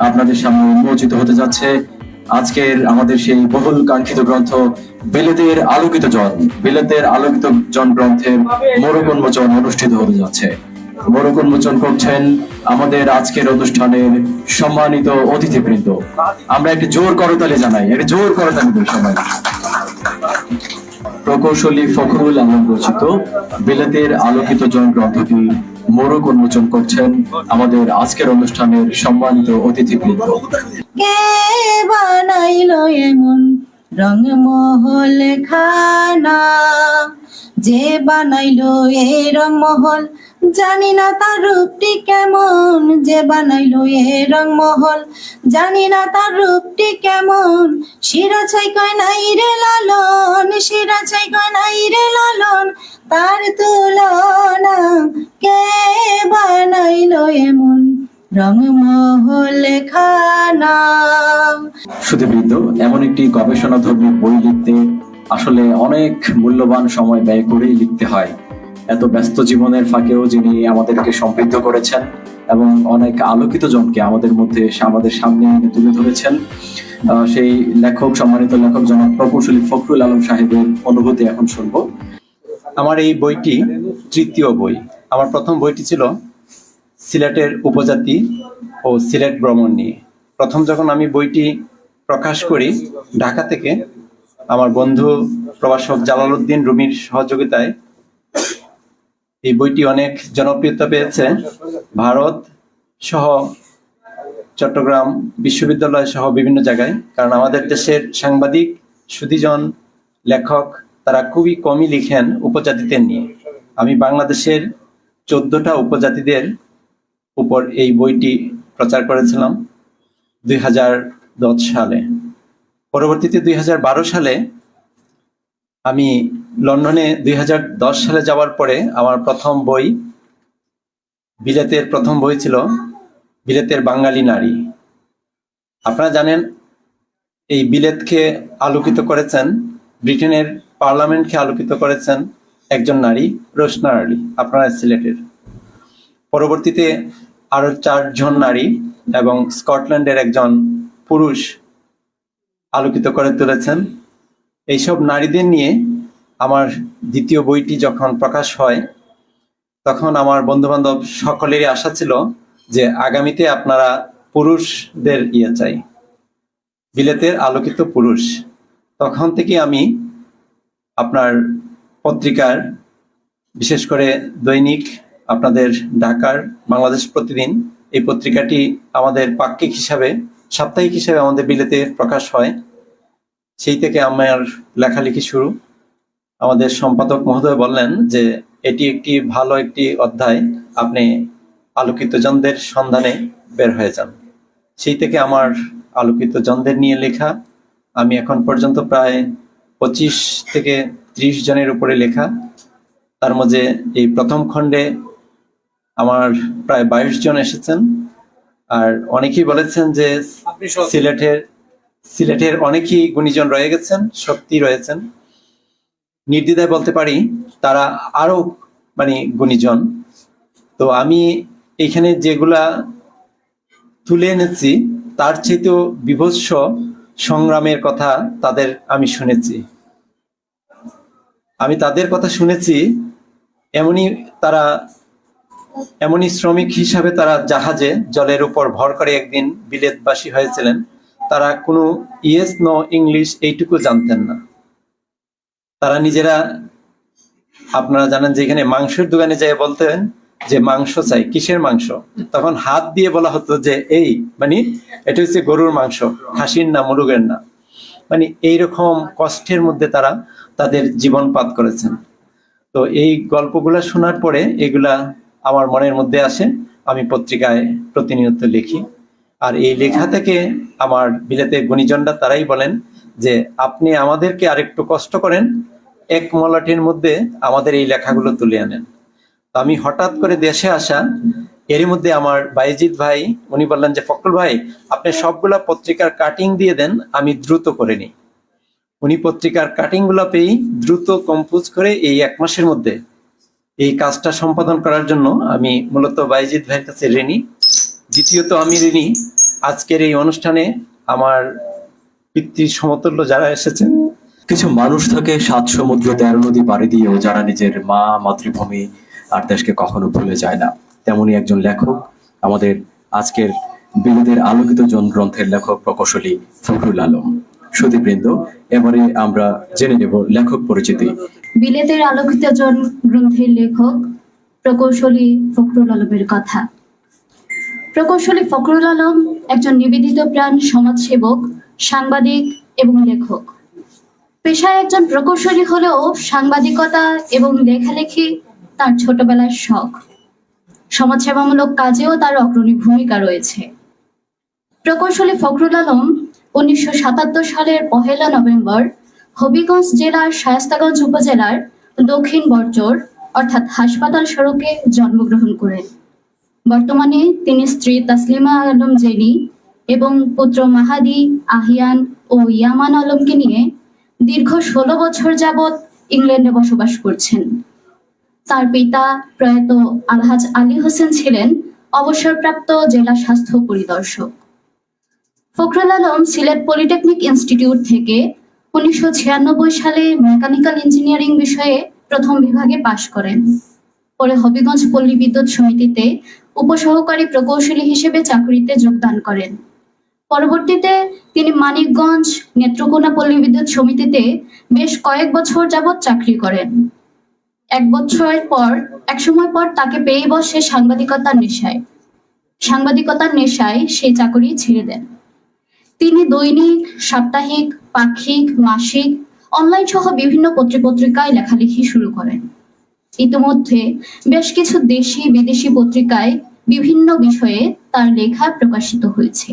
আপনাদের সামনে উন্মোচিত হতে যাচ্ছে আজকের আমাদের সেই বহুল কাঙ্ক্ষিত গ্রন্থ বিলেতের আলোকিত জন। বিলেতের আলোকিত জন গ্রন্থের মোড়ক উন্মোচন অনুষ্ঠিত হতে যাচ্ছে। মোড়ক উন্মোচন করছেন আমাদের আজকের অনুষ্ঠানের সম্মানিত অতিথিবৃন্দ। আমরা একটি জোর করতালি জানাই, একটি জোর করতালি দিই সবাই। প্রকৌশলী ফখরুল আলম রচিত বিলেতের আলোকিত জন গ্রন্থটি মোড়ক উন্মোচন করছেন আমাদের আজকের অনুষ্ঠানের সম্মানিত অতিথিবৃন্দ। কে বানাইলো এমন রংমহল খানা, যে বানাইলো এই রংমহল জানি না তার রূপটি কেমন, যে বানাইলো এই রংমহল জানি না তার রূপটি কেমন। শিরা ছাই কয় নাই রে লালন, শিরা ছাই কয় নাই রে লালন, তার তুলনা কে বানাইলো এমন রংমহল খানা। সুধীবৃন্দ, এমন একটি গবেষণাধর্মী বই লিখতে আসলে অনেক মূল্যবান সময় ব্যয় করেই লিখতে হয়। এত ব্যস্ত জীবনের ফাঁকেও যিনি আমাদেরকে সমৃদ্ধ করেছেন এবং অনেক আলোকিত জনকে আমাদের মধ্যে আমাদের সামনে এনে তুলে ধরেছেন, সেই লেখক, সম্মানিত লেখক জনাব প্রকৌশলী ফখরুল আলম সাহেবের অনুভূতি এখন শুনবো। আমার এই বইটি তৃতীয় বই। আমার প্রথম বইটি ছিল সিলেটের উপজাতি ও সিলেট ভ্রমণ নিয়ে। প্রথম যখন আমি বইটি প্রকাশ করি ঢাকা থেকে, আমার বন্ধু প্রভাষক জালালউদ্দিন রুমির সহযোগিতায় এই বইটি অনেক জনপ্রিয়তা পেয়েছে। ভারত সহ চট্টগ্রাম বিশ্ববিদ্যালয় সহ বিভিন্ন জায়গায়, কারণ আমাদের দেশের সাংবাদিক, সুধীজন, লেখক তারা খুবই কমই লিখেন উপজাতিদের নিয়ে। আমি বাংলাদেশের 14টা উপজাতিদের উপর এই বইটি প্রচার করেছিলাম 2010 সালে। পরবর্তীতে 2012 সালে আমি লন্ডনে 2010 সালে যাওয়ার পরে আমার প্রথম বই, বিলেতের প্রথম বই ছিল বিলেতের বাঙালি নারী। আপনারা জানেন এই বিলেতকে আলোকিত করেছেন, ব্রিটেনের পার্লামেন্টকে আলোকিত করেছেন একজন নারী, রোশনা আলী, আপনারা সিলেটের। পরবর্তীতে আরো 4 জন নারী এবং স্কটল্যান্ডের একজন পুরুষ আলোকিত করে তুলেছেন। এইসব নারীদের নিয়ে আমার দ্বিতীয় বইটি যখন প্রকাশ হয়, তখন আমার বন্ধু-বান্ধব সকলেরই আশা ছিল যে আগামীতে আপনারা পুরুষদের চাই, বিলেতের আলোকিত পুরুষ। তখন থেকে আমি আপনার পত্রিকার, বিশেষ করে দৈনিক আপনাদের ঢাকার বাংলাদেশ প্রতিদিন, এই পত্রিকাটি আমাদের পাক্ষিক হিসাবে, সাপ্তাহিক হিসাবে আমাদের বিলেতে প্রকাশ হয়। সেই থেকে আমার লেখালেখি শুরু। আমাদের সম্পাদক মহোদয় বললেন যে এটি একটি ভালো একটি অধ্যায়, আপনি আলোকিত জনদের সন্ধানে বের হয়ে যান। সেই থেকে আমার আলোকিত জনদের নিয়ে লেখা। আমি এখন পর্যন্ত প্রায় 25 থেকে 30 জনের উপরে লেখা। তার মধ্যে এই প্রথম খণ্ডে আমার প্রায় 22 জন এসেছেন। আর অনেকেই বলেছেন যে সিলেটের অনেকেই গুণীজন রয়ে গেছেন, সত্যি রয়েছেন। নির্দ্বিধায় বলতে পারি তারা আরো গুণীজন। তো আমি এখানে যেগুলা তুলে এনেছি তার চেয়েও বিভৎস সংগ্রামের কথা তাদের আমি শুনেছি। আমি তাদের কথা শুনেছি, এমনই শ্রমিক হিসাবে তারা জাহাজে জলের উপর ভর করে একদিন বিলেতবাসী হয়েছিলেন। তারা কোনো ইয়েস নো ইংলিশ এইটুকু জানতেন না। তারা নিজেরা, আপনারা জানেন যে এখানে মাংসের দোকানে যেয়ে বলতেন যে মাংস চাই, কিসের মাংস? তখন হাত দিয়ে বলা হতো যে এটা হচ্ছে গরুর মাংস, খাসির না, মুরগের না। এইরকম কষ্টের মধ্যে তারা তাদের জীবনপাত করেছেন। তো এই গল্পগুলা শোনার পরে এগুলা আমার মনের মধ্যে আসে, আমি পত্রিকায় প্রতিনিয়ত লিখি। আর এই লেখা থেকে আমার বিলেতের গুণীজনরা তারাই বলেন যে আপনি আমাদেরকে আরেকটু কষ্ট করেন, এক মলাটের মধ্যে আমাদের এই লেখাগুলো তুলে আনেন। তো আমি হঠাৎ করে দেশে আসা, এরই মধ্যে আমার বাইজিৎ ভাই উনি বললেন যে ফখরুল ভাই, আপনি সবগুলা পত্রিকার কাটিং দিয়ে দেন, আমি দ্রুত করে নিই। উনি পত্রিকার কাটিং গুলা পেয়েই দ্রুত কম্পোজ করে এই 1 মাসের মধ্যে এই কাজটা সম্পাদন করার জন্য আমি মূলত বাইজিৎ ভাইয়ের কাছে ঋণী। দ্বিতীয়ত আমি ঋণী আজকের এই অনুষ্ঠানে আমার পিতৃ সমতুল্য যারা এসেছেন, কিছু মানুষ থাকে 7 সমুদ্র 13 নদী পাড়ি দিয়েও যারা নিজের মা, মাতৃভূমি আর দেশকে কখনো ভুলে যায় না। তেমনি একজন লেখক, আমাদের আজকের বিলেতের আলোকিত জন গ্রন্থের লেখক প্রকৌশলী ফখরুল আলম। সুধীবৃন্দ, এবারে আমরা জেনে নেব লেখক পরিচিতি। বিলেতের আলোকিত জন গ্রন্থের লেখক প্রকৌশলী ফখরুল আলমের কথা। প্রকৌশলী ফখরুল আলম একজন নিবেদিত প্রাণ সমাজসেবক, সাংবাদিক এবং লেখক। পেশায় একজন প্রকৌশলী হলেও সাংবাদিকতা এবং লেখালেখি তার ছোটবেলার শখ। সমাজসেবামূলক কাজেও তার অগ্রণী ভূমিকা রয়েছে। প্রকৌশলী ফখরুল আলম 1977 সালের 1 নভেম্বর হবিগঞ্জ জেলার শায়েস্তাগঞ্জ উপজেলার দক্ষিণ বরচর অর্থাৎ হাসপাতাল সড়কে জন্মগ্রহণ করেন। বর্তমানে তিনি স্ত্রী তাসলিমা আলম জেনি এবং পুত্র মাহাদি, আহিয়ান ও ইয়ামান আলমকে নিয়ে দীর্ঘ 16 বছর যাবৎ ইংল্যান্ডে বসবাস করছেন। তার পিতা প্রয়াত আলহাজ আলী হোসেন ছিলেন অবসরপ্রাপ্ত জেলা স্বাস্থ্য পরিদর্শক। ফখরুল আলম সিলেট পলিটেকনিক ইনস্টিটিউট থেকে 1996 সালে মেকানিক্যাল ইঞ্জিনিয়ারিং বিষয়ে প্রথম বিভাগে পাশ করেন। পরে হবিগঞ্জ পল্লী বিদ্যুৎ সমিতিতে উপসহকারী প্রকৌশলী হিসেবে চাকরিতে যোগদান করেন। পরবর্তীতে তিনি মানিকগঞ্জ নেত্রকোনা পল্লী বিদ্যুৎ সমিতিতে বেশ কয়েক বছর যাবৎ চাকরি করেন। এক সময় পর তাকে পেয়ে বসে সাংবাদিকতার নেশায় সেই চাকরি ছেড়ে দেন। তিনি দৈনিক, সাপ্তাহিক, পাক্ষিক, মাসিক, অনলাইন সহ বিভিন্ন পত্রিকায় লেখালেখি শুরু করেন। ইতিমধ্যে বেশ কিছু দেশি বিদেশি পত্রিকায় বিভিন্ন বিষয়ে তার লেখা প্রকাশিত হয়েছে।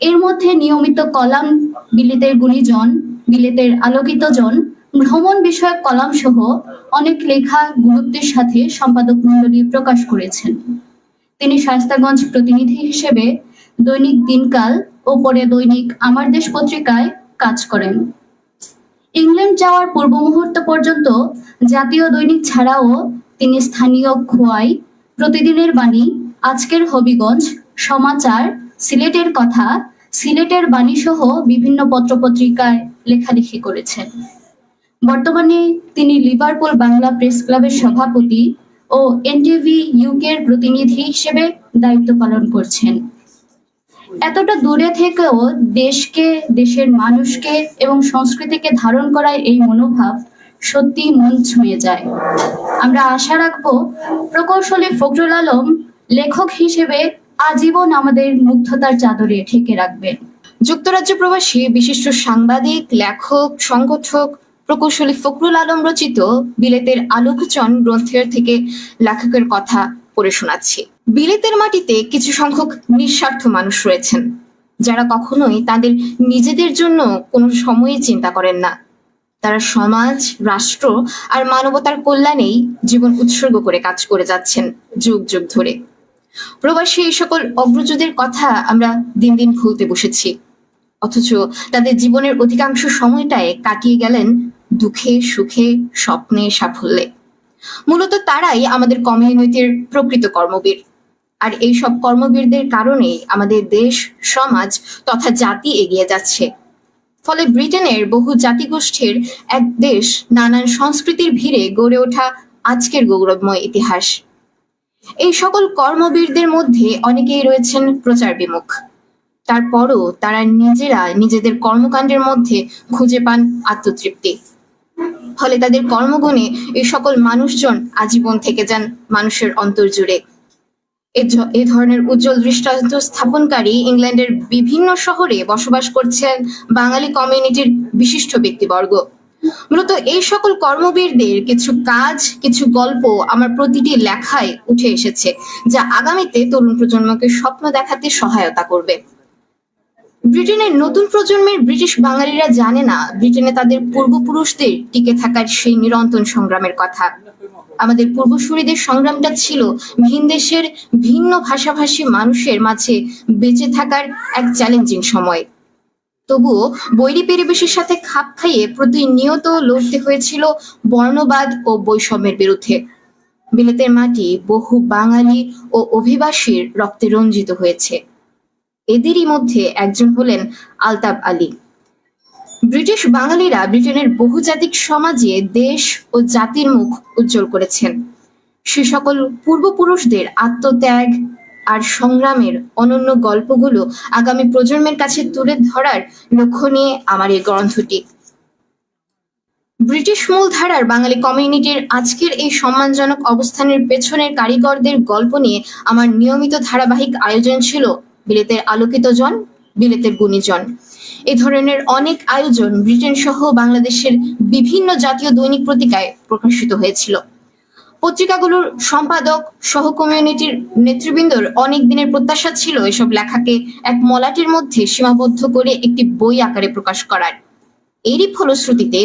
এর মধ্যে নিয়মিত কলাম, বিলেতের গুণীজন, বিলেতের আলোকিত জন, ভ্রমণ বিষয়ক কলাম সহ অনেক লেখা গুরুত্বের সাথে সম্পাদক মণ্ডলী প্রকাশ করেছেন। তিনি শায়েস্তাগঞ্জ প্রতিনিধি হিসেবে দৈনিক দিনকাল ও পরে দৈনিক আমার দেশ পত্রিকায় কাজ করেন। ইংল্যান্ড যাওয়ার পূর্ব মুহূর্ত পর্যন্ত জাতীয় দৈনিক ছাড়াও তিনি স্থানীয় খোয়াই, প্রতিদিনের বাণী, আজকের হবিগঞ্জ, সমাচার, সিলেটের কথা, সিলেটের বাণী সহ বিভিন্ন পত্রপত্রিকায় লেখালেখি করেছেন। বর্তমানে তিনি লিভারপুল বাংলা প্রেস ক্লাবের সভাপতি ও এনটিভি ইউকের প্রতিনিধি হিসেবে দায়িত্ব পালন করছেন। এতটা দূরে থেকেও দেশকে, দেশের মানুষকে এবং সংস্কৃতিকে ধারণ করার এই মনোভাব সত্যি মন ছুঁয়ে যায়। আমরা আশা রাখব প্রকৌশলী ফখরুল আলম লেখক হিসেবে আজীবন আমাদের মুগ্ধতার চাদরে ঢেকে রাখবেন। যুক্তরাজ্য প্রবাসী বিশিষ্ট সাংবাদিক, লেখক, সংগঠক প্রকৌশলী ফখরুল আলম রচিত বিলেতের আলোকচন গ্রন্থের থেকে লেখকের কথা পড়ে শোনাচ্ছি। বিলেতের মাটিতে কিছু সংখ্যক নিঃস্বার্থ মানুষ রয়েছেন যারা কখনোই তাদের নিজেদের জন্য কোনো সময়ই চিন্তা করেন না। তারা সমাজ, রাষ্ট্র আর মানবতার কল্যাণেই জীবন উৎসর্গ করে কাজ করে যাচ্ছেন যুগ যুগ ধরে। প্রবাসী এই সকল অগ্রজদের কথা আমরা দিন দিন ভুলতে বসেছি, অথচ তাদের জীবনের অধিকাংশ সময়টায় কাটিয়ে গেলেন দুঃখে, সুখে, স্বপ্নে, সাফল্যে। মূলত তারাই আমাদের কমিউনিটির প্রকৃত কর্মবীর। আর এই সব কর্মবীরদের কারণেই আমাদের দেশ, সমাজ তথা জাতি এগিয়ে যাচ্ছে। ফলে ব্রিটেনের বহু জাতিগোষ্ঠীর এক দেশ, নানান সংস্কৃতির ভিড়ে গড়ে ওঠা আজকের গৌরবময় ইতিহাস। এই সকল কর্মবীরদের মধ্যে অনেকেই রয়েছেন প্রচার বিমুখ। তারপরও তারা নিজেরা নিজেদের কর্মকাণ্ডের মধ্যে খুঁজে পান আত্মতৃপ্তি। ফলে তাদের কর্মগুণে এই সকল মানুষজন আজীবন থেকে যান মানুষের অন্তর জুড়ে। এ ধরনের উজ্জ্বল দৃষ্টান্ত স্থাপনকারী ইংল্যান্ডের বিভিন্ন শহরে বসবাস করছেন বাঙালি কমিউনিটির বিশিষ্ট ব্যক্তিবর্গ। মূলত এই সকল কর্মবীরদের কিছু কাজ, কিছু গল্প আমার প্রতিটি লেখায় উঠে এসেছে, যা আগামীতে তরুণ প্রজন্মকে স্বপ্ন দেখাতে সহায়তা করবে। ব্রিটেনের নতুন প্রজন্মের ব্রিটিশ বাঙালিরা জানে না ব্রিটেনে তাদের পূর্বপুরুষদের টিকে থাকার সেই নিরন্তর সংগ্রামের কথা। আমাদের পূর্বসূরীদের সংগ্রামটা ছিল ভিন দেশের ভিন্ন ভাষাভাষী মানুষের মাঝে বেঁচে থাকার এক চ্যালেঞ্জিং সময়। তবুও বৈরী পরিবেশের সাথে খাপ খাইয়ে প্রতিনিয়ত লড়তে হয়েছিল বর্ণবাদ ও বৈষম্যের বিরুদ্ধে। বিলেতের মাটি বহু বাঙালি ও অভিবাসীর রক্তে রঞ্জিত হয়েছে। এদেরই মধ্যে একজন হলেন আলতাফ আলী। ব্রিটিশ বাঙালিরা ব্রিটেনের বহুজাতিক সমাজে দেশ ও জাতির মুখ উজ্জ্বল করেছেন। সে সকল পূর্বপুরুষদের আত্মত্যাগ আর সংগ্রামের অনন্য গল্পগুলো আগামী প্রজন্মের কাছে তুলে ধরার লক্ষ্য নিয়ে আমার এই গ্রন্থটি। ব্রিটিশ মূলধারার বাঙালি কমিউনিটির আজকের এই সম্মানজনক অবস্থানের পেছনের কারিগরদের গল্প নিয়ে আমার নিয়মিত ধারাবাহিক আয়োজন ছিল বিলেতের আলোকিত জন, বিলেতের গুণীজন। এ ধরনের অনেক আয়োজন ব্রিটেন সহ বাংলাদেশের বিভিন্ন জাতীয় দৈনিক পত্রিকায় প্রকাশিত হয়েছিল। পত্রিকাগুলোর সম্পাদক সহ কমিউনিটির নেতৃবৃন্দর অনেক দিনের প্রত্যাশা ছিল এসব লেখাকে এক মলাটের মধ্যে সীমাবদ্ধ করে একটি বই আকারে প্রকাশ করার। এরই ফলশ্রুতিতে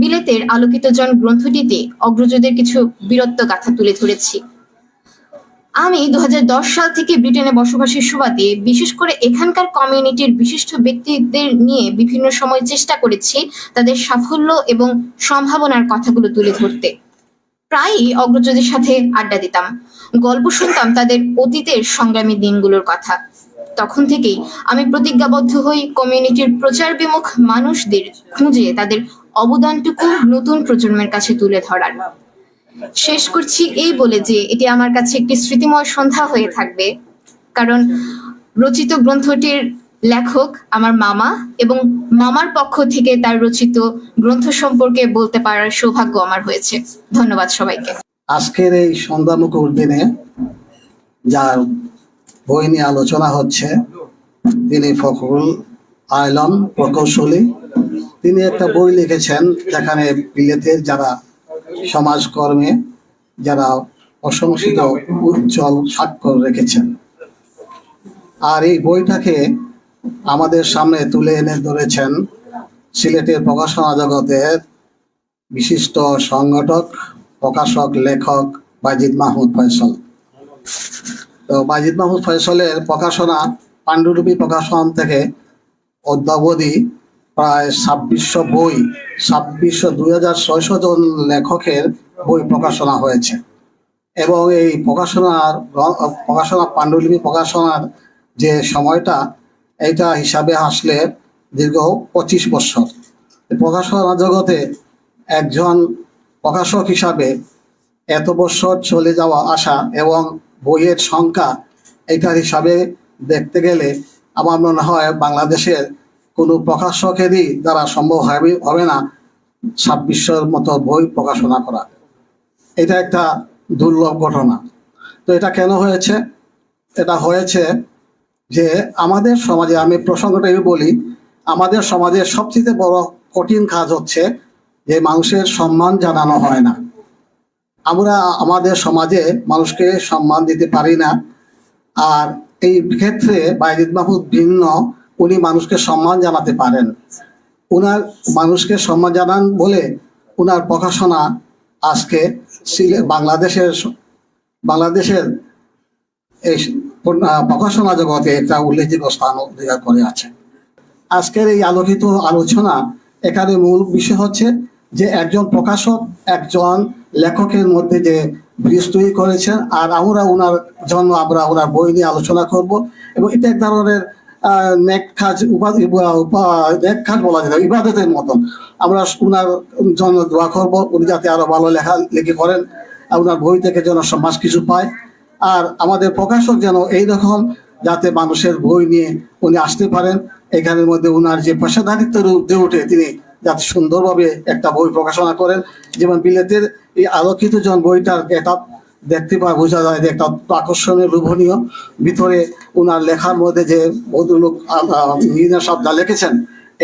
বিলেতের আলোকিত জন গ্রন্থটিতে অগ্রজদের কিছু বীরত্ব গাথা তুলে ধরেছি। আমি 2010 সাল থেকে ব্রিটেনে বসবাসের সুবাদে বিশেষ করে এখানকার কমিউনিটির বিশিষ্ট ব্যক্তিদের নিয়ে বিভিন্ন সময় চেষ্টা করেছি তাদের সাফল্য এবং সম্ভাবনার কথাগুলো তুলে ধরতে। প্রায়ই অগ্রজদের সাথে আড্ডা দিতাম, গল্প শুনতাম তাদের অতীতের সংগ্রামী দিনগুলোর কথা। তখন থেকেই আমি প্রতিজ্ঞাবদ্ধ হই কমিউনিটির প্রচার বিমুখ মানুষদের খুঁজে তাদের অবদানটুকু নতুন প্রজন্মের কাছে তুলে ধরার। শেষ করছি এই বলে যে এটি আমার কাছে একটি স্মৃতিময় সন্ধ্যা হয়ে থাকবে, কারণ রচিত গ্রন্থটির লেখক আমার মামা এবং মামার পক্ষ থেকে তার রচিত গ্রন্থ সম্পর্কে বলতে পারার সৌভাগ্য আমার হয়েছে। ধন্যবাদ সবাইকে। আজকের এই সন্ধ্যামুখর দিনে যার বই নিয়ে আলোচনা হচ্ছে তিনি ফখরুল আলম প্রকৌশলী। তিনি একটা বই লিখেছেন যেখানে বিলেতের যারা সমাজকর্মে যারা অসংসিত উজ্জ্বল স্বাক্ষর রেখেছেন, আর এই বইটাকে আমাদের সামনে তুলে এনে ধরেছেন সিলেটের প্রকাশনা জগতের বিশিষ্ট সংগঠক, প্রকাশক, লেখক বাজিদ মাহমুদ ফয়সল। তো বাজিদ মাহমুদ ফয়সলের প্রকাশনা পাণ্ডুলিপি প্রকাশন থেকে অদ্যাবধি প্রায় 2600 বই, 2600 জন লেখকের বই প্রকাশনা হয়েছে। এবং এই প্রকাশনা পাণ্ডুলিপি প্রকাশনার যে সময়টা, এইটা হিসাবে আসলে দীর্ঘ 25 বছর। প্রকাশনা জগতে একজন প্রকাশক হিসাবে এত বছর চলে যাওয়া আসা এবং বইয়ের সংখ্যা এইটার হিসাবে দেখতে গেলে আমার মনে হয় বাংলাদেশের কোনো প্রকাশকেরই দ্বারা সম্ভব হবে না 2600 মতো বই প্রকাশনা করা। এটা একটা দুর্লভ ঘটনা। তো এটা কেন হয়েছে? এটা হয়েছে যে আমাদের সমাজে, আমি প্রসঙ্গটা বলি, আমাদের সমাজের সবচেয়ে বড় কঠিন কাজ হচ্ছে যে মানুষের সম্মান জানানো হয় না। আমরা আমাদের সমাজে মানুষকে সম্মান দিতে পারি না। আর এই ক্ষেত্রে বাজিদ মাহমুদ ভিন্ন, উনি মানুষকে সম্মান জানাতে পারেন। উনার মানুষকে সম্মান জানান বলে উনার প্রকাশনা আজকে বাংলাদেশের এই প্রকাশনা জগতে একটা উল্লেখযোগ্য স্থান অধিকার করে আছে। আজকের এই আলোকিত আলোচনা, এখানে মূল বিষয় হচ্ছে যে একজন প্রকাশক একজন লেখকের মধ্যে যে ব্রিজ তৈরি করেছেন, আর আমরা ওনার জন্য আমরা ওনার বই নিয়ে আলোচনা করব। এবং এটা এক ধরনের নেক কাজ বলা যায়, ইবাদতের মতন। আমরা ওনার জন্য দোয়া করব, উনি যাতে আরো ভালো লেখালেখি করেন, ওনার বই থেকে যেন সমাজ কিছু পায়। আর আমাদের প্রকাশক যেন এইরকম যাতে মানুষের বই নিয়ে উনি আসতে পারেন, এখানের মধ্যে উনার যে পেশাদারিত্ব উঠে ওঠে, তিনি যাতে সুন্দরভাবে একটা বই প্রকাশনা করেন। যেমন বিলেতের এই আলোকিত জন বইটার এটা দেখতে পাওয়া বোঝা যায় যে একটা আকর্ষণীয়, লোভনীয়। ভিতরে উনার লেখার মধ্যে যে ভদ্রলোক ইঞ্জিনিয়ার সাহেব যা লিখেছেন,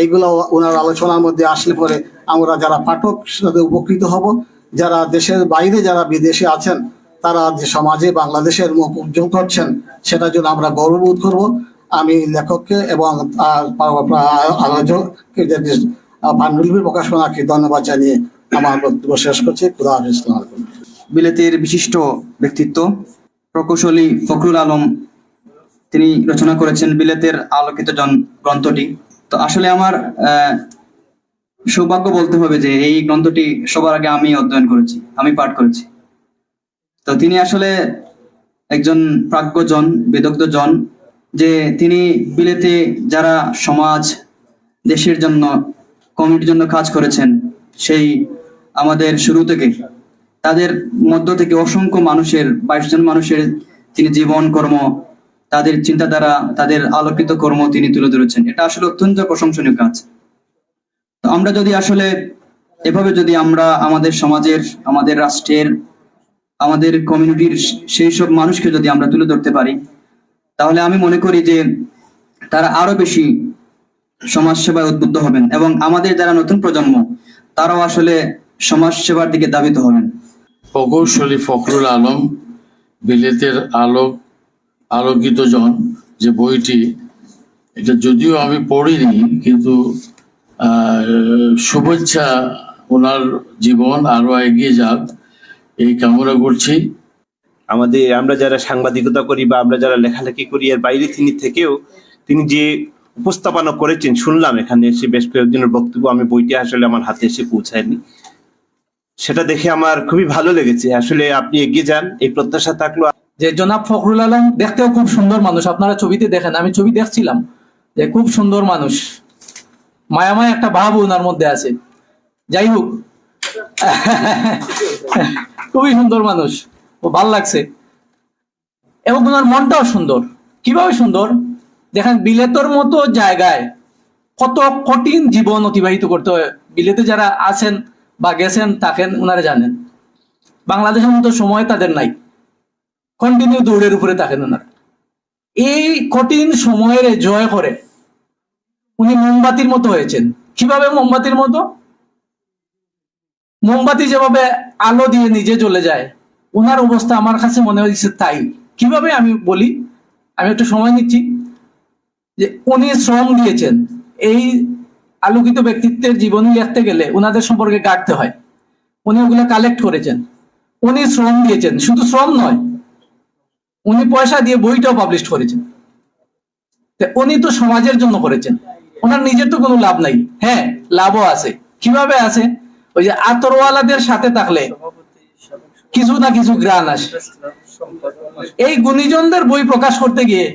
এইগুলো উনার আলোচনার মধ্যে আসলে পরে আমরা যারা পাঠক সাথে উপকৃত হব। যারা দেশের বাইরে, যারা বিদেশে আছেন, তারা যে সমাজে বাংলাদেশের মুখ উজ্জ্বল করছেন, সেটার জন্য আমরা গর্ববোধ করব। আমি লেখককে এবং আলোচককে পাণ্ডুলিপি প্রকাশনাকে ধন্যবাদ জানিয়ে আমার বক্তব্য শেষ করছি। খুদা হাফেজ। বিলেতের বিশিষ্ট ব্যক্তিত্ব প্রকৌশলী ফখরুল আলম, তিনি রচনা করেছেন বিলেতের আলোকিত জন গ্রন্থটি। তো আসলে আমার সৌভাগ্য বলতে হবে যে এই গ্রন্থটি সবার আগে আমি অধ্যয়ন করেছি, আমি পাঠ করেছি। তো তিনি আসলে একজন প্রাজ্ঞজন, বিদগ্ধ জন, যে তিনি বিলেতে যারা সমাজ দেশের জন্য কমিটির জন্য কাজ করেছেন, সেই আমাদের শুরু থেকে তাদের মধ্য থেকে অসংখ্য মানুষের 22 জন মানুষের তিনি জীবন কর্ম, তাদের চিন্তাধারা, তাদের আলোকিত কর্ম তিনি তুলে ধরেছেন। এটা আসলে অত্যন্ত প্রশংসনীয় কাজ। তো আমরা যদি আসলে এভাবে যদি আমরা আমাদের সমাজের, আমাদের রাষ্ট্রের, আমাদের কমিউনিটির সেই সব মানুষকে যদি আমরা তুলে ধরতে পারি, তাহলে আমি মনে করি যে তারা আরো বেশি সমাজ সেবায় উদ্বুদ্ধ হবেন এবং আমাদের যারা নতুন প্রজন্ম তারাও আসলে সমাজ সেবার দিকে ধাবিত হবেন। প্রকৌশলী ফখরুল আলম বিলেতের আলোকিত জন যে বইটি, এটা যদিও আমি পড়িনি, কিন্তু শুভেচ্ছা, ওনার জীবন আরো এগিয়ে যাক এই কামনা করছি। আমরা যারা সাংবাদিকতা করি বা আমরা যারা লেখালেখি করি, এর বাইরে তিনি যে উপস্থাপনা করেছেন শুনলাম এখানে এসে, বেশ কয়েকজনের বক্তব্য, আমি বইটি আসলে আমার হাতে এসে পৌঁছায়নি, সেটা দেখে আমার খুবই ভালো লেগেছে। আসলে আপনি এগিয়ে যান, এই প্রত্যাশা থাকলো। যে জনাব ফখরুল আলম দেখতেও খুব সুন্দর মানুষ, আপনারা ছবিতে দেখেন, আমি ছবি দেখছিলাম যে খুব সুন্দর মানুষ, মায়াময় একটা ভাব ওনার মধ্যে আছে। যাই হোক, খুবই সুন্দর মানুষ, ও ভাল লাগছে। এবং ওনার মনটাও সুন্দর। কিভাবে সুন্দর দেখেন, বিলেতের মতো জায়গায় কত কঠিন জীবন অতিবাহিত করতে হয়। বিলেতে যারা আছেন বা গেছেন থাকেন ওনারা জানেন, বাংলাদেশের মতো সময় তাদের নাই, কন্টিনিউ দৌড়ের উপরে থাকেন ওনারা। এই কঠিন সময়ের জয় করে উনি মোমবাতির মতো হয়েছেন। কিভাবে মোমবাতির মতো? মোমবাতি যেভাবে আলো দিয়ে নিজে জ্বলে যায়, ওনার অবস্থা আমার কাছে মনে হয়েছে তাই। কিভাবে আমি বলি, আমি একটু সময় নিচ্ছি। যে উনি শ্রম দিয়েছেন, এই আলোকিত ব্যক্তিত্বের জীবনী লিখতে গেলে ওনাদের সম্পর্কে গাঁটতে হয়। উনি ওগুলো কালেক্ট করেছেন, উনি শ্রম দিয়েছেন। শুধু শ্রম নয়, উনি পয়সা দিয়ে বইটাও পাবলিশ করেছেন। উনি তো সমাজের জন্য করেছেন, ওনার নিজের তো কোনো লাভ নাই। হ্যাঁ, লাভও আছে। কিভাবে আছে? ওই যে আতরওয়ালাদের সাথে থাকলে কিছু না কিছু গ্রান আসে। এই গুণীজনদের বই প্রকাশ করতে গিয়ে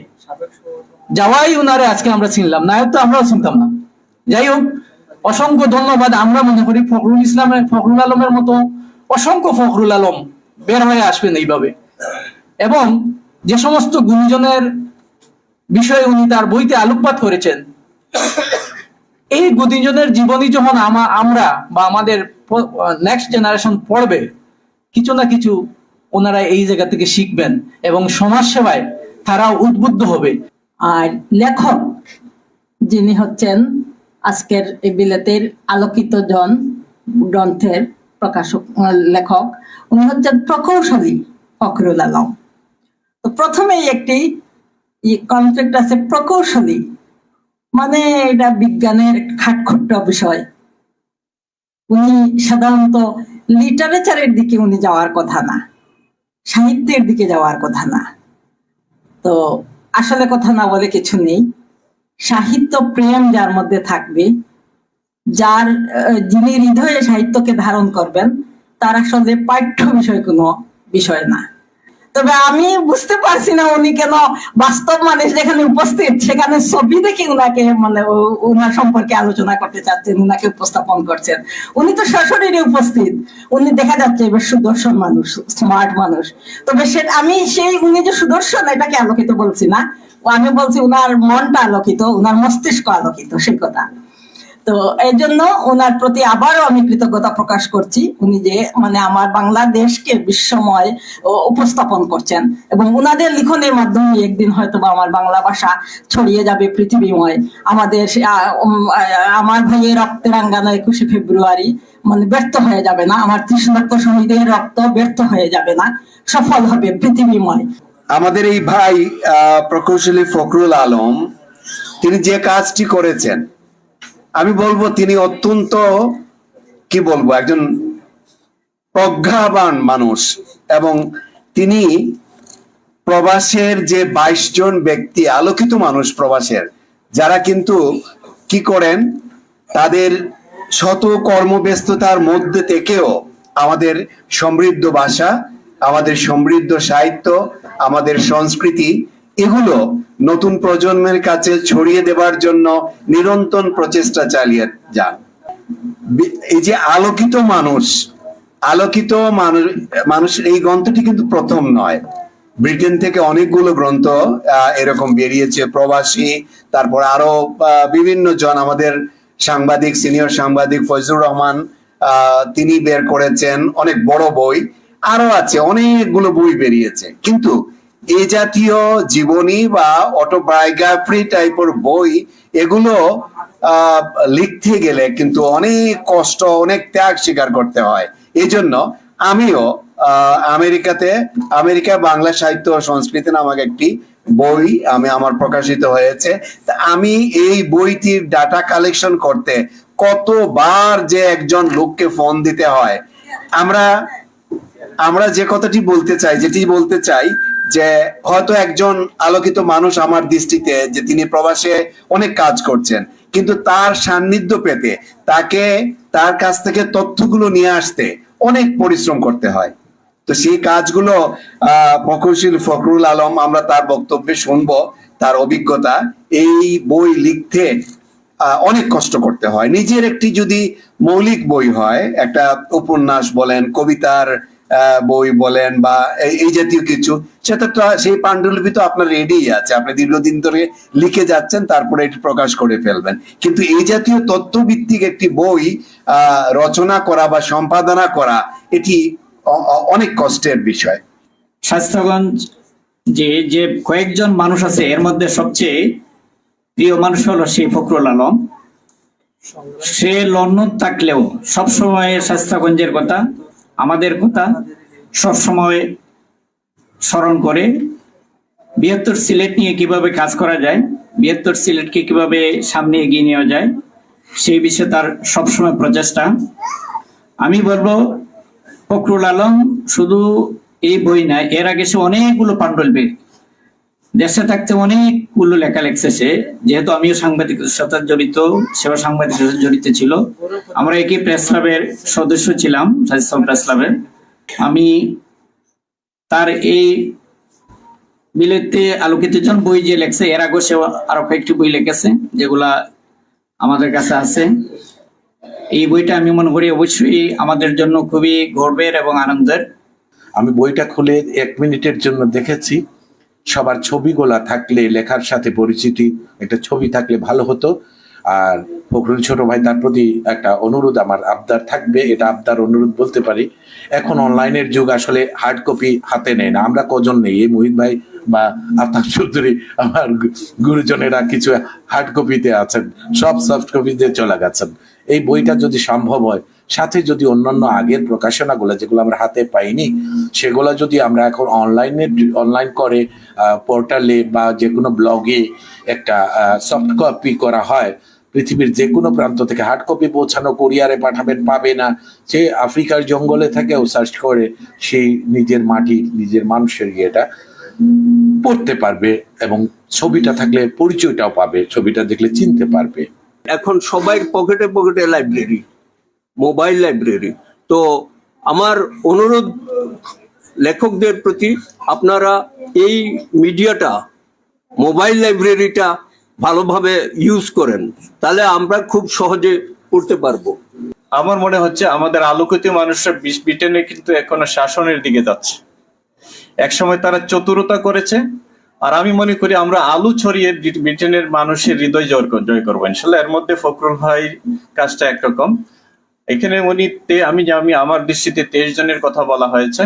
যাওয়াই উনারে আজকে আমরা চিনলাম, না তো আমরাও চিনতাম না। যাই হোক, অসংখ্য ধন্যবাদ। আমরা মনে করি ফখরুল আলমের মতো অসংখ্য ফখরুল আলম বের হয়ে আসবেন এইভাবে। এবং যে সমস্ত গুণীজনের বিষয়ে উনি তার বইতে আলোকপাত করেছেন, এই গুণীজনের জীবনী যখন আমরা বা আমাদের নেক্সট জেনারেশন পড়বে, কিছু না কিছু ওনারা এই জায়গা থেকে শিখবেন এবং সমাজ সেবায় তারাও উদ্বুদ্ধ হবে। আর লেখক যিনি হচ্ছেন আজকের এই বিলেতের আলোকিত জন গ্রন্থের প্রকাশক লেখক, উনি হচ্ছেন প্রকৌশলী ফখরুল আলম। তো প্রথমেই একটি কনসেপ্ট আছে, প্রকৌশলী মানে এটা বিজ্ঞানের খাটখুট্ট বিষয়। উনি সাধারণত লিটারেচারের দিকে উনি যাওয়ার কথা না, সাহিত্যের দিকে যাওয়ার কথা না। তো আসলে কথা না বলে কিছু নেই। সাহিত্য প্রেম যার মধ্যে থাকবে, যিনি হৃদয়ে সাহিত্যকে ধারণ করবেন, তার আসলে পাঠ্য বিষয় কোনো বিষয় না। তবে আমি বুঝতে পারছি না উনি কেন বাস্তব মানুষ যেখানে উপস্থিত সেখানে ছবি দেখে উনাকে মানে উনার সম্পর্কে আলোচনা করতে চাচ্ছেন, উনাকে উপস্থাপন করছেন। উনি তো সশরীরে উপস্থিত, উনি দেখা যাচ্ছে এবার সুদর্শন মানুষ, স্মার্ট মানুষ। তবে আমি উনি যে সুদর্শন এটাকে আলোকিত বলছি না, আমি বলছি উনার মনটা আলোকিত, উনার মস্তিষ্ক আলোকিত, সেই কথা। তো এই জন্য ওনার প্রতি আবারও আমি কৃতজ্ঞতা প্রকাশ করছি। উনি যে মানে আমার বাংলাদেশকে বিশ্বময় উপস্থাপন করছেন এবং ওনাদের লিখনের মাধ্যমে একদিন হয়তো বা আমার বাংলা ভাষা ছড়িয়ে যাবে পৃথিবীময়। আমার ভাইয়ের রক্তেরাঙ্গানা 21শে ফেব্রুয়ারি মানে ব্যর্থ হয়ে যাবে না, আমার 30 লক্ষ শহীদের রক্ত ব্যর্থ হয়ে যাবে না, সফল হবে পৃথিবীময়। আমাদের এই ভাই প্রকৌশলী ফখরুল আলম, তিনি যে কাজটি করেছেন, আমি বলবো তিনি অত্যন্ত একজন প্রজ্ঞাবান মানুষ। এবং তিনি প্রবাসের যে 22 জন ব্যক্তি, আলোকিত মানুষ প্রবাসের, যারা কিন্তু কি করেন, তাদের শত কর্মব্যস্ততার মধ্যে থেকেও আমাদের সমৃদ্ধ ভাষা, আমাদের সমৃদ্ধ সাহিত্য, আমাদের সংস্কৃতি, এগুলো নতুন প্রজন্মের কাছে ছড়িয়ে দেবার জন্য নিরন্তর প্রচেষ্টা চালিয়ে যান। এই যে আলোকিত মানুষ মানুষের এই গ্রন্থটি কিন্তু প্রথম নয়। ব্রিটেন থেকে অনেকগুলো গ্রন্থ এরকম বেরিয়েছে, প্রবাসী, তারপর আরো বিভিন্ন জন, আমাদের সাংবাদিক, সিনিয়র সাংবাদিক ফজলুর রহমান তিনি বের করেছেন অনেক বড় বই, আরো আছে অনেকগুলো বই বেরিয়েছে। কিন্তু এই জাতীয় জীবনী বা অটোবায়োগ্রাফি টাইপের বই এগুলো লিখতে গেলে কিন্তু অনেক কষ্ট, অনেক ত্যাগ স্বীকার করতে হয়। এই জন্য আমিও আমেরিকা বাংলা সাহিত্য ও সংস্কৃতি নামক একটি বই আমার প্রকাশিত হয়েছে। তা আমি এই বইটির ডাটা কালেকশন করতে কতবার যে একজন লোককে ফোন দিতে হয়। আমরা যে কথাটি বলতে চাই যে হয়তো একজন আলোকিত মানুষ আমার দৃষ্টিতে, যে তিনি প্রবাসে অনেক কাজ করছেন, কিন্তু তার সান্নিধ্য পেতে তার কাছ থেকে তথ্যগুলো নিয়ে আসতে অনেক পরিশ্রম করতে হয়। তো সেই কাজগুলো প্রকৌশলী ফখরুল আলম, আমরা তার বক্তব্যে শুনবো তার অভিজ্ঞতা। এই বই লিখতে অনেক কষ্ট করতে হয়। নিজের একটি যদি মৌলিক বই হয়, একটা উপন্যাস বলেন, কবিতার বই বলেন বা এই জাতীয় কিছু, সেটা তো সেই পাণ্ডুলিপি তো আপনার রেডি আছে, আপনি দীর্ঘদিন ধরে লিখে যাচ্ছেন, তারপরে এটি প্রকাশ করে ফেলবেন। কিন্তু এই জাতীয় তথ্যভিত্তিক একটি বই রচনা করা বা সম্পাদনা করা, এটি অনেক কষ্টের বিষয়। স্বাস্থ্যগঞ্জ যে কয়েকজন মানুষ আছে, এর মধ্যে সবচেয়ে প্রিয় মানুষ হলো সেই ফখরুল আলম। সে লন্ডন থাকলেও সবসময় স্বাস্থ্যগঞ্জের কথা, আমাদের কথা সবসময় স্মরণ করে। বৃহত্তর সিলেট নিয়ে কিভাবে কাজ করা যায়, বৃহত্তর সিলেটকে কিভাবে সামনে এগিয়ে নেওয়া যায়, সেই বিষয়ে তার সবসময় প্রচেষ্টা। আমি বলবো ফখরুল আলম শুধু এই বই নয়, এর আগে সে অনেকগুলো পাণ্ডুলিপি, দেশে থাকতে অনেকগুলো লেখা লিখছে সে। যেহেতু আমিও সাংবাদিকতার সাথে জড়িত, সেও সাংবাদিকতার সাথে জড়িত ছিল, আমরা একই প্রেস ক্লাবের সদস্য ছিলাম, স্বাস্থ্য প্রেস ক্লাবের। আমি তার এই বিলেতে আলোকিত জন বই যে লেখছে, এর আগে সে আরো কয়েকটি বই লিখেছে যেগুলা আমাদের কাছে আছে। এই বইটা আমি মনে করি অবশ্যই আমাদের জন্য খুবই গর্বের এবং আনন্দের। আমি বইটা খুলে 1 মিনিটের জন্য দেখেছি। সবার ছবিগুলা থাকলে, লেখার সাথে পরিচিতি, একটা ছবি থাকলে ভালো হতো। আর ফখরুল ছোট ভাই, তার প্রতি একটা অনুরোধ, আমার আবদার থাকবে, এটা আবদার অনুরোধ বলতে পারি। এখন অনলাইনের যুগ, আসলে হার্ড কপি হাতে নেই না, আমরা কজন নেই, এই মুহিত ভাই বা আফতাব চৌধুরী, আমার গুরুজনেরা কিছু হার্ড কপিতে আছেন, সব সফট কপিতে চলে গেছেন। এই বইটা যদি সম্ভব হয়, সাথে যদি অন্যান্য আগের প্রকাশনাগুলো যেগুলো আমরা হাতে পাইনি, সেগুলো যদি আমরা এখন অনলাইন করে পোর্টালে বা যে কোনো ব্লগে একটা সফট কপি করা হয়, পৃথিবীর যে কোনো প্রান্ত থেকে হার্ড কপি পৌঁছানো, কুরিয়ারে পাঠাবেন, পাবে না, সে আফ্রিকার জঙ্গলে থেকেও সার্চ করে সেই নিজের মাটি, নিজের মানুষের ইয়েটা পড়তে পারবে, এবং ছবিটা থাকলে পরিচয়টাও পাবে, ছবিটা দেখলে চিনতে পারবে। এখন সবাই পকেটে পকেটে লাইব্রেরি, মোবাইল লাইব্রেরি। তো আমার অনুরোধ লেখকদের প্রতি, আপনারা এই মিডিয়াটা, মোবাইল লাইব্রেরিটা ভালোভাবে ইউজ করেন, তাহলে আমরা খুব সহজে পড়তে পারবো। আমার মনে হচ্ছে আমাদের আলোকিত মানুষরা ব্রিটেনে কিন্তু এখনো শাসনের দিকে যাচ্ছে। একসময় তারা চতুরতা করেছে, আর আমি মনে করি আমরা আলো ছড়িয়ে ব্রিটেনের মানুষের হৃদয় জয় করবো ইনশাল্লাহ। এর মধ্যে ফখরুল ভাই কাজটা একরকম। এখানে আমি আমার দৃষ্টিতে 23 জনের কথা বলা হয়েছে।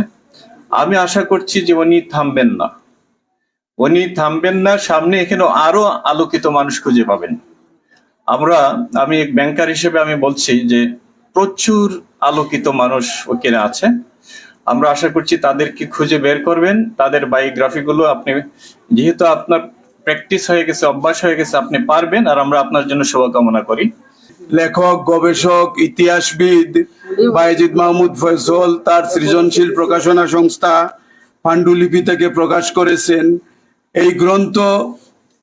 আমি আশা করছি যে উনি থামবেন না, সামনে এখানে আরো আলোকিত মানুষ খুঁজে পাবেন। আমি এক ব্যাংকার হিসেবে আমি বলছি যে প্রচুর আলোকিত মানুষ ওখানে আছে। আমরা আশা করছি তাদেরকে খুঁজে বের করবেন, তাদের বায়োগ্রাফি গুলো আপনি, যেহেতু আপনার প্র্যাকটিস হয়ে গেছে, অভ্যাস হয়ে গেছে, আপনি পারবেন, আর আমরা আপনার জন্য শুভকামনা করি। লেখক, গবেষক, ইতিহাসবিদ বায়েজিদ মাহমুদ ফয়সল তার সৃজনশীল প্রকাশনা সংস্থা পাণ্ডুলিপি থেকে প্রকাশ করেছেন। এই গ্রন্থ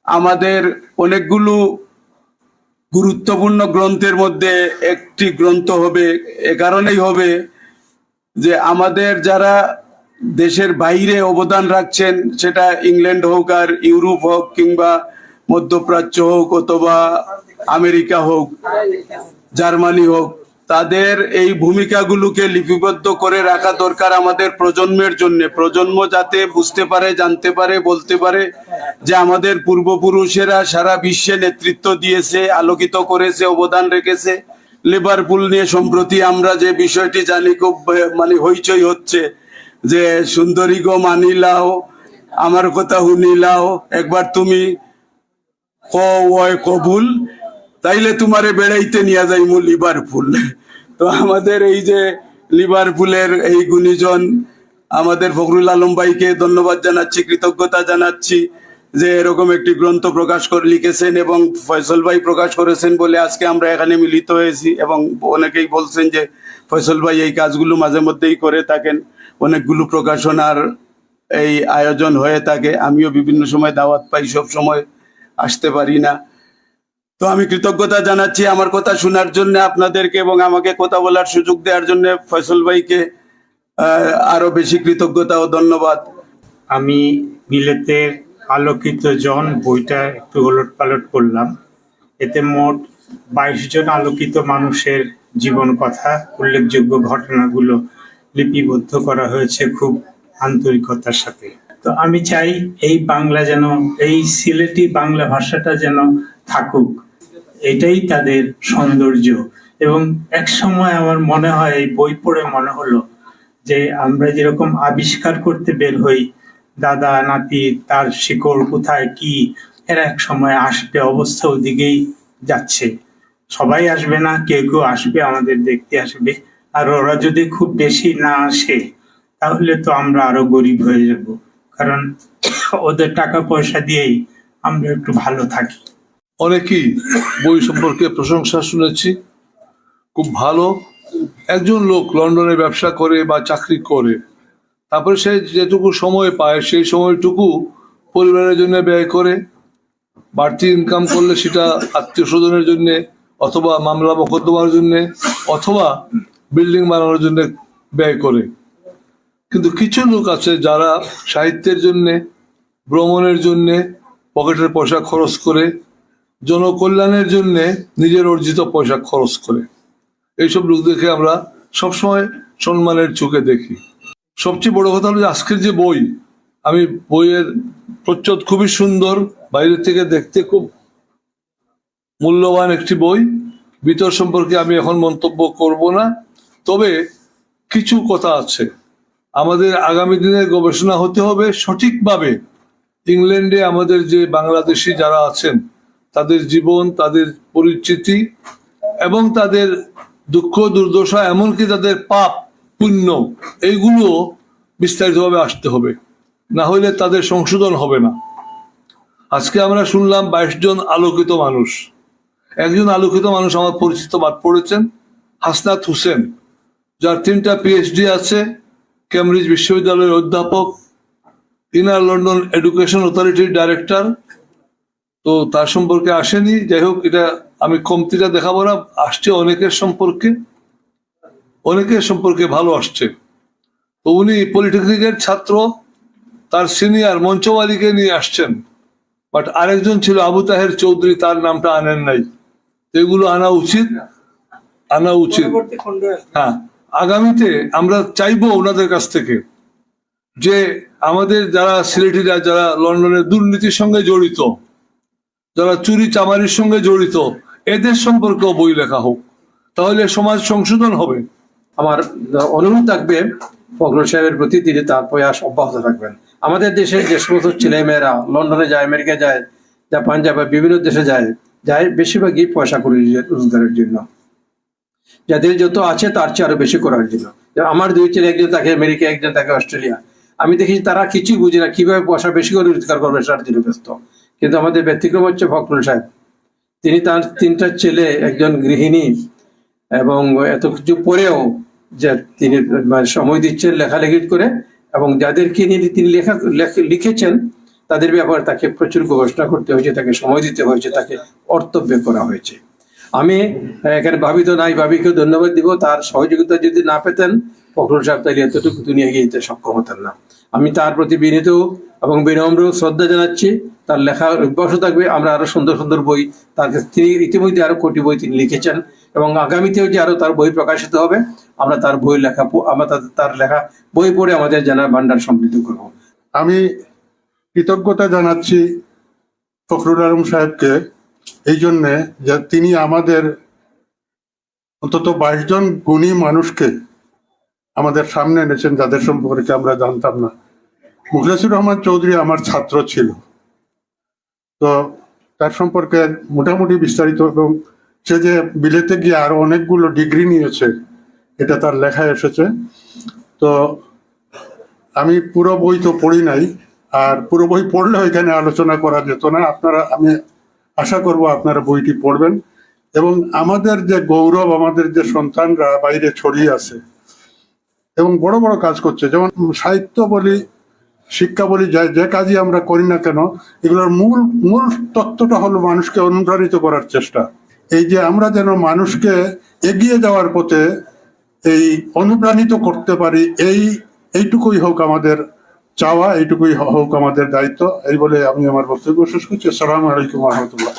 আমাদের অনেকগুলো গুরুত্বপূর্ণ গ্রন্থের মধ্যে একটি গ্রন্থ হবে। এ কারণেই হবে যে আমাদের যারা দেশের বাইরে অবদান রাখছেন, সেটা ইংল্যান্ড হোক আর ইউরোপ হোক কিংবা মধ্যপ্রাচ্য হোক অথবা আমেরিকা হোক, জার্মানি হোক, তাদের এই ভূমিকাগুলোকে লিপিবদ্ধ করে রাখা দরকার আমাদের প্রজন্মের জন্য। প্রজন্ম যাতে বুঝতে পারে, জানতে পারে, বলতে পারে যে আমাদের পূর্বপুরুষেরা সারা বিশ্বে নেতৃত্ব দিয়েছে, আলোকিত করেছে, অবদান রেখেছে। লিভারপুল নিয়ে সম্প্রতি আমরা যে বিষয়টি জানি, খুব মানে হইচই হচ্ছে যে সুন্দরী গো মানিলাও, আমার কথা শুনিলাও, একবার তুমি কবুল, তাইলে তোমারে বেড়াইতে নিয়ে যাইমু লিভারপুল। তো আমাদের এই যে লিভারপুলের এই গুণীজন আমাদের ফখরুল আলম ভাইকে ধন্যবাদ জানাচ্ছি, কৃতজ্ঞতা জানাচ্ছি যে এরকম একটি গ্রন্থ প্রকাশ করে লিখেছেন এবং ফয়সল ভাই প্রকাশ করেছেন বলে আজকে আমরা এখানে মিলিত হয়েছি। এবং অনেকেই বলছেন যে ফয়সল ভাই এই কাজগুলো মাঝে মধ্যেই করে থাকেন, অনেকগুলো প্রকাশনার এই আয়োজন হয়ে থাকে। আমিও বিভিন্ন সময় দাওয়াত পাই, সব সময় আসতে পারি না। তো আমি কৃতজ্ঞতা জানাচ্ছি আমার কথা শোনার জন্য আপনাদেরকে এবং আমাকে কথা বলার সুযোগ দেওয়ার জন্য ফয়সল ভাইকে আরো বেশি কৃতজ্ঞতা ও ধন্যবাদ। আমি বিলেতের আলোকিত জন বইটা একটু ওলট পালট করলাম। এতে মোট 22 জন আলোকিত মানুষের জীবন কথা, উল্লেখযোগ্য ঘটনাগুলো লিপিবদ্ধ করা হয়েছে খুব আন্তরিকতার সাথে। তো আমি চাই এই বাংলা যেন, এই সিলেটি বাংলা ভাষাটা যেন থাকুক, এটাই তাদের সৌন্দর্য। এবং এক সময় আমার মনে হয়, এই বই পড়ে মনে হলো যে আমরা যেরকম আবিষ্কার করতে বের হই, দাদা নাতি তার শিকড় কোথায় কি, এরা এক সময় আসবে, অবস্থা ওদিকেই যাচ্ছে। সবাই আসবে না, কেউ কেউ আসবে, আমাদের দেখতে আসবে। আর ওরা যদি খুব বেশি না আসে তাহলে তো আমরা আরো গরিব হয়ে যাব, কারণ ওদের টাকা পয়সা দিয়েই আমরা একটু ভালো থাকি। অনেকেই বই সম্পর্কে প্রশংসা শুনেছি, খুব ভালো। একজন লোক লন্ডনে ব্যবসা করে বা চাকরি করে, তারপরে সে যেটুকু সময় পায় সেই সময়টুকু পরিবারের জন্য ব্যয় করে। বাড়তি ইনকাম করলে সেটা আত্মীয় স্বজনের জন্য, অথবা মামলা মোকদ্দমার জন্য, অথবা বিল্ডিং বানানোর জন্য ব্যয় করে। কিন্তু কিছু লোক আছে যারা সাহিত্যের জন্যে, ভ্রমণের জন্যে পকেটের পয়সা খরচ করে, জনকল্যাণের জন্যে নিজের অর্জিত পয়সা খরচ করে। এইসব লোকদেরকে আমরা সবসময় সম্মানের চোখে দেখি। সবচেয়ে বড় কথা হলো যে আজকের যে বই, আমি বইয়ের প্রচ্ছদ খুবই সুন্দর, বাইরে থেকে দেখতে খুব মূল্যবান একটি বই। ভিতর সম্পর্কে আমি এখন মন্তব্য করব না, তবে কিছু কথা আছে। আমাদের আগামী দিনের গবেষণা হতে হবে সঠিকভাবে। ইংল্যান্ডে আমাদের যে বাংলাদেশি যারা আছেন, তাদের জীবন, তাদের পরিচিতি এবং তাদের দুঃখ দুর্দশা, এমনকি তাদের পাপ পুণ্য, এইগুলো বিস্তারিতভাবে আসতে হবে, না হলে তাদের সংশোধন হবে না। আজকে আমরা শুনলাম 22 জন আলোকিত মানুষ। একজন আলোকিত মানুষ আমার পরিচিত বাদ পড়েছেন, হাসনাত হোসেন, যার 3টা PhD আছে, কেমব্রিজ বিশ্ববিদ্যালয়ের অধ্যাপক, ইনার লন্ডন এডুকেশন অথরিটির ডাইরেক্টর। তো তার সম্পর্কে আসেনি, যাই হোক, এটা আমি কমতিটা দেখাবো না, আসছে অনেকের সম্পর্কে ভালো আসছে। তো উনি পলিটেকনিকের ছাত্র, তার সিনিয়র মঞ্চওয়ালিকে নিয়ে আসছেন, বাট আরেকজন ছিল আবু তাহের চৌধুরী, তার নামটা আনেন নাই। এগুলো আনা উচিত। হ্যাঁ, আগামীতে আমরা চাইবো ওনাদের কাছ থেকে যে আমাদের যারা সিলেটিরা, যারা লন্ডনের দুর্নীতির সঙ্গে জড়িত, যারা চুরি চামারির সঙ্গে জড়িত, এদের সম্পর্কেও বই লেখা হোক, তাহলে সমাজ সংশোধন হবে। আমার অনুরোধ থাকবে ফখরুল সাহেবের প্রতি, তিনি তার প্রয়াস অব্যাহত রাখবেন। আমাদের দেশের যে সমস্ত ছেলেমেয়েরা লন্ডনে যায়, আমেরিকা যায়, জাপান যায় বা বিভিন্ন দেশে যায়, বেশিরভাগই পয়সা করে রোজগারের জন্য। যাদের যত আছে তার চেয়ে আরো বেশি করার জন্য। আমার 2 ছেলে, একজন থাকে আমেরিকা, একজন থাকে অস্ট্রেলিয়া। আমি দেখি তারা কিছুই বুঝে না কিভাবে পয়সা বেশি করে রোজগার করবে, সারা দিনে ব্যস্ত। কিন্তু আমাদের ব্যতিক্রম হচ্ছে ফখরুল সাহেব। তিনি তার 3টা ছেলে, একজন গৃহিণী, এবং এত কিছু পরেও যে তিনি সময় দিচ্ছেন লেখালেখি করে, এবং যাদেরকে নিয়ে তিনি লিখেছেন তাদের ব্যাপারে তাকে প্রচুর গবেষণা করতে হয়েছে, তাকে সময় দিতে হয়েছে, তাকে অর্থ ব্যয় করা হয়েছে। আমি এখানে ভাবি তো নাই, ভাবিকে ধন্যবাদ দিব। তার সহযোগিতা যদি না পেতেন ফখরুল সাহেব তাহলে এতটুকু দুনিয়া গিয়ে যেতে সক্ষম হতেন না। আমি তার প্রতি বিনীত এবং বিনম্র শ্রদ্ধা জানাচ্ছি। তার লেখা অভ্যাসও থাকবে। আমরা আরো সুন্দর সুন্দর বই তার কাছে, তিনি ইতিমধ্যে আরো কোটি বই তিনি লিখেছেন এবং আগামীতেও যে আরো তার বই প্রকাশিত হবে, আমরা তার বই লেখা আমরা তার লেখা বই পড়ে আমাদের জানার ভান্ডার সমৃদ্ধ করব। আমি কৃতজ্ঞতা জানাচ্ছি ফখরুল আলম সাহেবকে এই জন্যে যে তিনি আমাদের অন্তত 22 জন গুণী মানুষকে আমাদের সামনে এনেছেন যাদের সম্পর্কে আমরা জানতাম না। মুখলেসুর রহমান চৌধুরী আমার ছাত্র ছিল, তো তার সম্পর্কে মোটামুটি বিস্তারিত, এবং সে যে বিলেতে গিয়ে আরো অনেকগুলো ডিগ্রি নিয়েছে এটা তার লেখায় এসেছে। তো আমি পুরো বই তো পড়ি নাই, আর পুরো বই পড়লে এখানে আলোচনা করা যেত না। আমি আশা করব আপনারা বইটি পড়বেন এবং আমাদের যে গৌরব, আমাদের যে সন্তানরা বাইরে ছড়িয়ে আছে এবং বড় বড় কাজ করছে, যেমন সাহিত্য বলি, শিক্ষা বলি, যে কাজই আমরা করি না কেন, এগুলোর মূল তত্ত্বটা হলো মানুষকে অনুপ্রাণিত করার চেষ্টা। এই যে আমরা যেন মানুষকে এগিয়ে যাওয়ার পথে এই অনুপ্রাণিত করতে পারি, এইটুকুই হোক আমাদের চাওয়া, এইটুকুই হোক আমাদের দায়িত্ব। এই বলে আমি আমার বক্তব্য শেষ করছি। আসসালামু আলাইকুম ওয়া রাহমাতুল্লাহ।